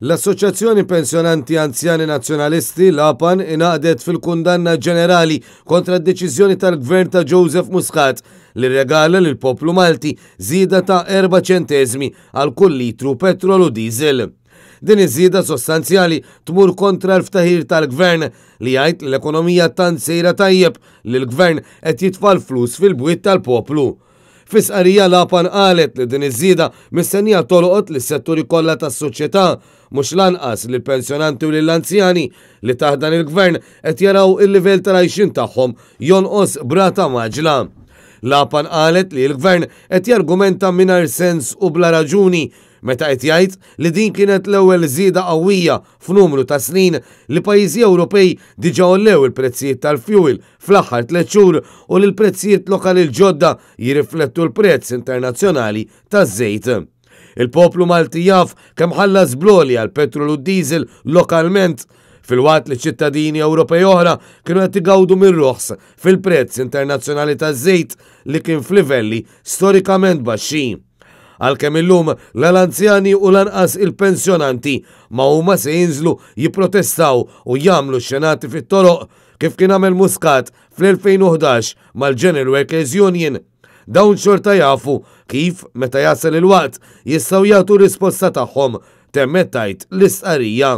L-Assoċjazzjoni Pensjonanti Anzjani Nazzjonalisti l-APAN ingħaqdet fil-kundanna ġenerali kontra d-deċiżjoni tal-Gvern ta' Joseph Muscat li regala lil poplu Malti żieda ta' 4 ċenteżmi għal kull litru petrol u diesel. Din iż-żieda sostanzjali tmur kontra l-ftehir tal-Gvern li jgħid li l-ekonomija tant sejra tajjeb li l-Gvern qed jitfa' l-flus fil-bwiet tal-poplu. Fis-qarija l-APAN qalet li din iż-żieda mistennija tolqot lis-setturi kollha tas-soċjetà mhux lanqas lill-pensjonanti u lill-anzjani li taħt dan il-Gvern qed jaraw il-livell tal-għajxin tagħhom jonqos brata maġla. L-APAN qalet li l-Gvern qed jargumenta mingħajr sens u bla raġuni meta qed jgħid li din kienet l-ewwel żieda qawwija f'numru ta' snin li pajjiżi Ewropej diġà ollew il-prezzijiet tal-fuel fl-aħħar 3 xhur u li l-prezzijiet lokali l-ġodda jirriflettu l-prezz internazzjonali taż-żejt. Il-poplu Malti jaf kemm ħallas bloli għal petrol u diesel lokalment fil-waqt li ċittadini Ewropej oħra kienu qed igawdu mir-roħs fil-prezz internazzjonali taż-żejt li kien f'livelli storikament baxxi. Għalkemm illum l-anzjani u lanqas il-pensjonanti ma huma se jinżlu jipprotestaw u jagħmlu xenati fit-toroq kif kien għamel Muscat fl-2011 mal-General Workers Union. Dawn xorta jafu kif meta jasal il-waqt jistgħu jagħtu risposta tagħhom temmet tajt l-istqarrija.